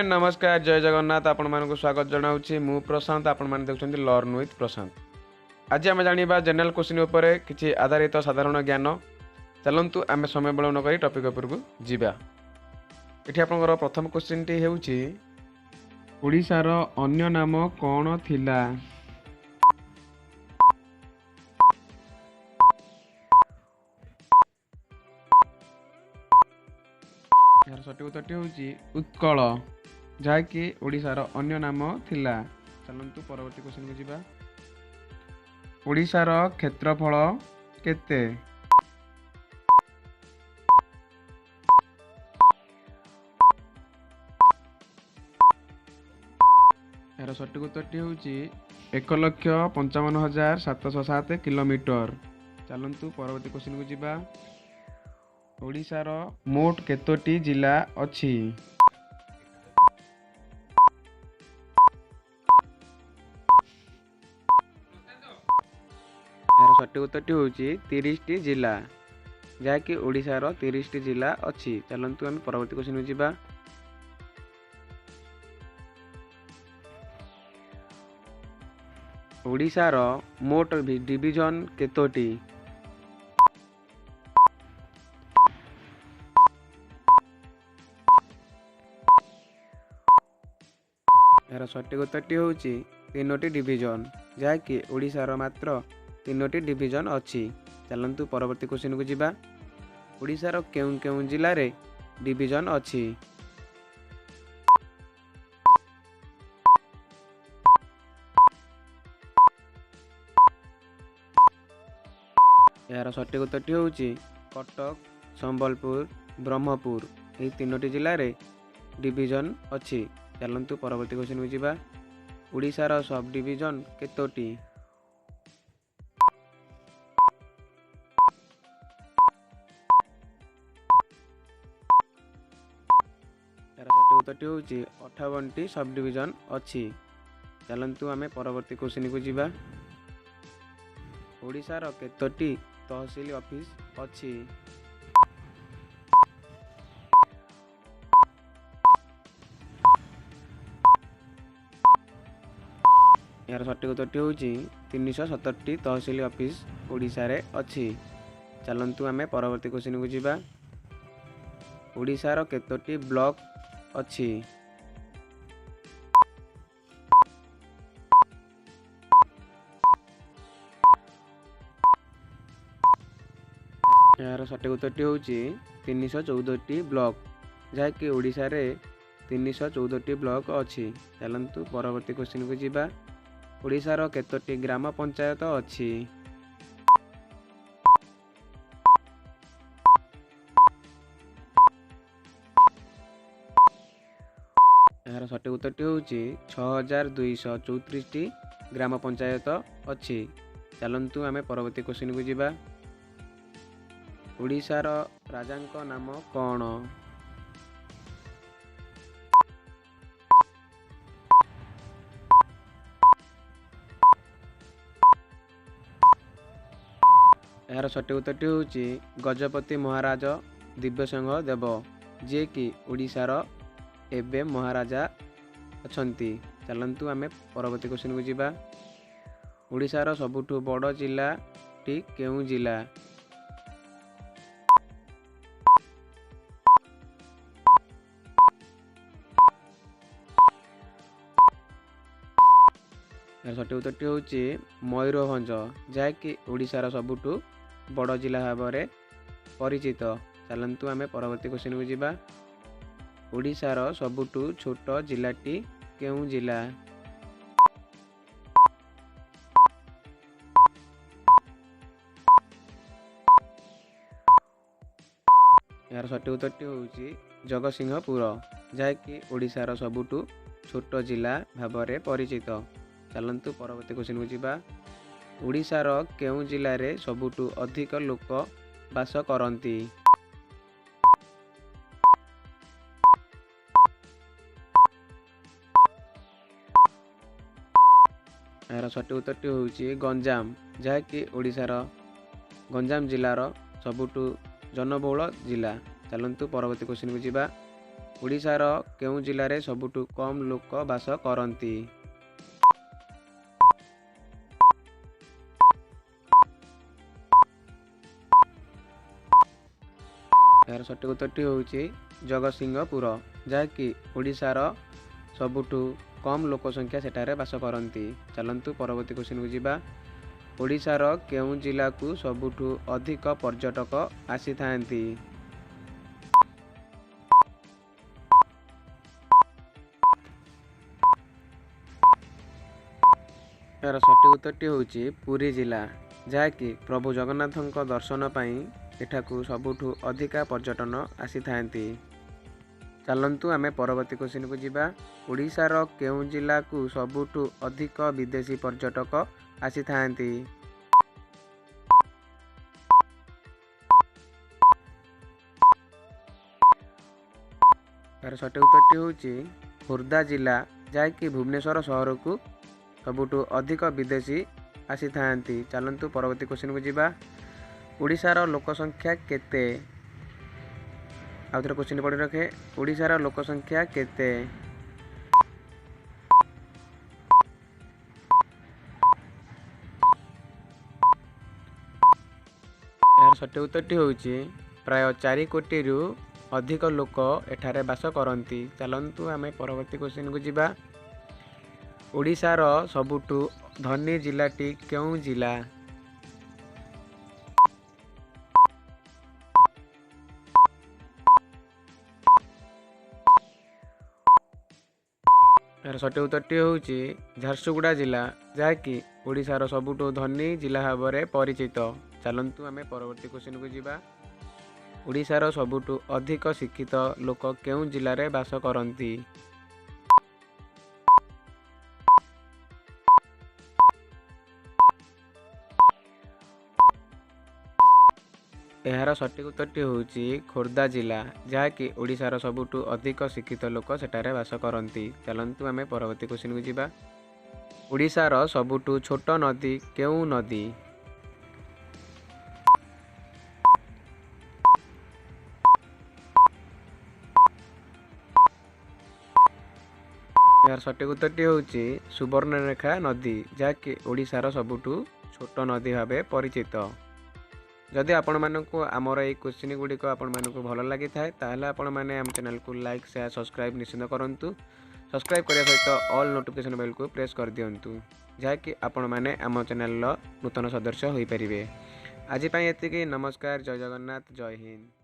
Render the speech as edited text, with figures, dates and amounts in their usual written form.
Friend नमस्कार जय जगन्नाथ आपण मानक स्वागत जनाऊँगी मु प्रशांत आपण मैंने देखुं लर्न विथ प्रशांत। आज आम जाना जनरल क्वेश्चन उपर किसी आधारित साधारण ज्ञान चलतु आम समय विलम्ब नक टॉपिक उपरकू जीवा। ये आपंकर प्रथम क्वेश्चन टी होउछि ओडिशार अन्य नाम कौन थिला। यार सठिक उत्तरटी होउछि उत्कल जहाँकि ओडिशार अन्य नाम थिला। चलतु परवर्ती क्वेश्चन को जीवा। ओडिशार क्षेत्रफल केते। यार सठिक उत्तरटी होउछि 1,55,707 किलोमीटर। चलतु परवर्ती क्वेश्चन को जीवा। ओडिशार मोट केतोटी जिला अछि। यार सठिक उत्तरटी होउछि 30टी जिला जहाँकि ओडिशार 30टी जिला अछि। चलतु आम परवर्ती क्वेश्चन को जीवा। ओडिशार मोट डिवीजन केतोटी। यार सठिक उत्तरटी होउछि 3टी डिवीजन जहाँकि ओडिशार मात्र 3टी डिवीजन अछि। चलतु परवर्ती क्वेश्चन को जीवा। ओडिशार केउं केउं जिल्ला रे डिवीजन अछि। यार सठिक उत्तरटी होउछि कटक, संबलपुर, ब्रह्मपुर यही 3टी जिल्ला रे डिवीजन अछि। चलतु परवर्ती क्वेश्चन को जीवा। ओडिशार सब डिवीजन केतोटी। यार सठिक उत्तरटी होउछि 58टी सब डिवीजन अछि। चलतु आमे परवर्ती क्वेश्चन को जीवा। ओडिशार केतोटी तहसील ऑफिस अछि। यार सठिक उत्तरटी होउछि 370टी तहसील ऑफिस ओडिशा रे अछि। चलतु आमे परवर्ती क्वेश्चन को जीवा। ओडिशार केतोटी ब्लॉक अछि। यार सठिक उत्तरटी होउछि 314टी ब्लॉक जहाँकि ओडिशा रे 314टी ब्लॉक अछि। चलतु परवर्ती क्वेश्चन को जीवा। ओडिशार केतोटी ग्राम पंचायत अछि। यार सठिक उत्तरटी होउछि 6,234टी ग्राम पंचायत अछि। चलतु आमे परवर्ती क्वेश्चन को जीवा। ओडिशार राजांक नाम कौन। यार सठिक उत्तरटी होउछि गजपति महाराज दिव्यसिंह देव जे कि ओडिशार एबे महाराजा अछंती। चलतु आमे परवर्ती क्वेश्चन को जीवा। ओडिशार सबुठु बड़ जिला टी केउं जिला। यार सठिक उत्तरटी होउछि मयूरभंज जहाँकि ओडिशार सबुठु बड़ जिला भाव में परिचित। चलतु आमे परवर्ती क्वेश्चन को जीवा। ओडिशार सबुठु छोट जिलाटी केउं जिला। यार सठिक उत्तरटी होउछि जगतसिंहपुर जहाँकि ओडिशार सबुठु छोट जिला भाव में परिचित। चलतु परवर्ती क्वेश्चन को जीवा। ओडिशार केउं जिल्ला रे सबुठु अधिक लोक बास करती। यार सठिक उत्तरटी होउछि गंजाम जहाँकि ओडिशार गंजाम जिलार सबुठु जनबहुल जिला। चलतु परवर्ती क्वेश्चन को जीवा। ଓଡ଼ିଶାର କେଉଁ ଜିଲ୍ଲାରେ ସବୁଠୁ କମ୍ ଲୋକ ବାସ କରନ୍ତି? ଏହାର ସଠିକ୍ ଉତ୍ତରଟି ହେଉଛି ଜଗତସିଂହପୁର, ଯାହାକି ଓଡ଼ିଶାର ସବୁଠୁ କମ୍ ଲୋକ ସଂଖ୍ୟା ସେଠାରେ ବାସ କରନ୍ତି। ଚାଲନ୍ତୁ ପରବର୍ତ୍ତୀ କ୍ୱେଶ୍ଚିନ୍କୁ ଯିବା। ଓଡ଼ିଶାର କେଉଁ ଜିଲ୍ଲାକୁ ସବୁଠୁ ଅଧିକ ପର୍ଯ୍ୟଟକ ଆସିଥାନ୍ତି? ଏହାର ସଠିକ୍ ଉତ୍ତରଟି ହେଉଛି ପୁରୀ ଜିଲ୍ଲା, ଯାହାକି ପ୍ରଭୁ ଜଗନ୍ନାଥଙ୍କ ଦର୍ଶନ ପାଇଁ ଏଠାକୁ ସବୁଠୁ ଅଧିକା ପର୍ଯ୍ୟଟନ ଆସିଥାନ୍ତି। ଚାଲନ୍ତୁ ଆମେ ପରବର୍ତ୍ତୀ କ୍ୱେଶ୍ଚିନ୍କୁ ଯିବା। ଓଡ଼ିଶାର କେଉଁ ଜିଲ୍ଲାକୁ ସବୁଠୁ ଅଧିକ ବିଦେଶୀ ପର୍ଯ୍ୟଟକ ଆସିଥାନ୍ତି? ଏହାର ସଠିକ୍ ଉତ୍ତରଟି ହେଉଛି ଖୋର୍ଦ୍ଧା ଜିଲ୍ଲା, ଯାହାକି ଭୁବନେଶ୍ୱର ସହରକୁ ସବୁଠୁ ଅଧିକ ବିଦେଶୀ ଆସିଥାନ୍ତି। ଚାଲନ୍ତୁ ପରବର୍ତ୍ତୀ କ୍ୱେଶ୍ଚିନ୍କୁ ଯିବା। ଓଡ଼ିଶାର ଲୋକ ସଂଖ୍ୟା କେତେ? ଆଉ ଥରେ କ୍ୱେଶ୍ଚିନ୍ ପଢ଼ି ରଖେ। ଓଡ଼ିଶାର ଲୋକ ସଂଖ୍ୟା କେତେ? ଏହାର ସଠିକ୍ ଉତ୍ତରଟି ହେଉଛି ପ୍ରାୟ 4 କୋଟିରୁ ଅଧିକ ଲୋକ ଏଠାରେ ବାସ କରନ୍ତି। ଚାଲନ୍ତୁ ଆମେ ପରବର୍ତ୍ତୀ କ୍ୱେଶ୍ଚିନ୍କୁ ଯିବା। ଓଡ଼ିଶାର ସବୁଠୁ ଧନୀ ଜିଲ୍ଲାଟି କେଉଁ ଜିଲ୍ଲା? ଏହାର ସଠିକ୍ ଉତ୍ତରଟି ହେଉଛି ଝାରସୁଗୁଡ଼ା ଜିଲ୍ଲା, ଯାହାକି ଓଡ଼ିଶାର ସବୁଠୁ ଧନୀ ଜିଲ୍ଲା ଭାବରେ ପରିଚିତ। ଚାଲନ୍ତୁ ଆମେ ପରବର୍ତ୍ତୀ କ୍ୱେଶ୍ଚିନ୍କୁ ଯିବା। ଓଡ଼ିଶାର ସବୁଠୁ ଅଧିକ ଶିକ୍ଷିତ ଲୋକ କେଉଁ ଜିଲ୍ଲାରେ ବାସ କରନ୍ତି? ଏହାର ସଠିକ୍ ଉତ୍ତରଟି ହେଉଛି ଖୋର୍ଦ୍ଧା ଜିଲ୍ଲା, ଯାହାକି ଓଡ଼ିଶାର ସବୁଠୁ ଅଧିକ ଶିକ୍ଷିତ ଲୋକ ସେଠାରେ ବାସ କରନ୍ତି। ଚାଲନ୍ତୁ ଆମେ ପରବର୍ତ୍ତୀ କ୍ୱେଶ୍ଚିନ୍କୁ ଯିବା। ଓଡ଼ିଶାର ସବୁଠୁ ଛୋଟ ନଦୀ କେଉଁ ନଦୀ? ଏହାର ସଠିକ୍ ଉତ୍ତରଟି ହେଉଛି ସୁବର୍ଣ୍ଣରେଖା ନଦୀ, ଯାହାକି ଓଡ଼ିଶାର ସବୁଠୁ ଛୋଟ ନଦୀ ଭାବେ ପରିଚିତ। ଯଦି ଆପଣମାନଙ୍କୁ ଆମର ଏହି କ୍ୱେଶ୍ଚିନ୍ ଗୁଡ଼ିକ ଆପଣମାନଙ୍କୁ ଭଲ ଲାଗିଥାଏ, ତାହେଲେ ଆପଣମାନେ ଆମ ଚ୍ୟାନେଲକୁ ଲାଇକ୍, ସେୟାର, ସବସ୍କ୍ରାଇବ୍ ନିଶ୍ଚିତ କରନ୍ତୁ। ସବସ୍କ୍ରାଇବ୍ କରିବା ସହିତ ଅଲ୍ ନୋଟିଫିକେସନ୍ ବେଲ୍କୁ ପ୍ରେସ୍ କରିଦିଅନ୍ତୁ, ଯାହାକି ଆପଣମାନେ ଆମ ଚ୍ୟାନେଲର ନୂତନ ସଦସ୍ୟ ହୋଇପାରିବେ। ଆଜି ପାଇଁ ଏତିକି। ନମସ୍କାର, ଜୟ ଜଗନ୍ନାଥ, ଜୟ ହିନ୍ଦ।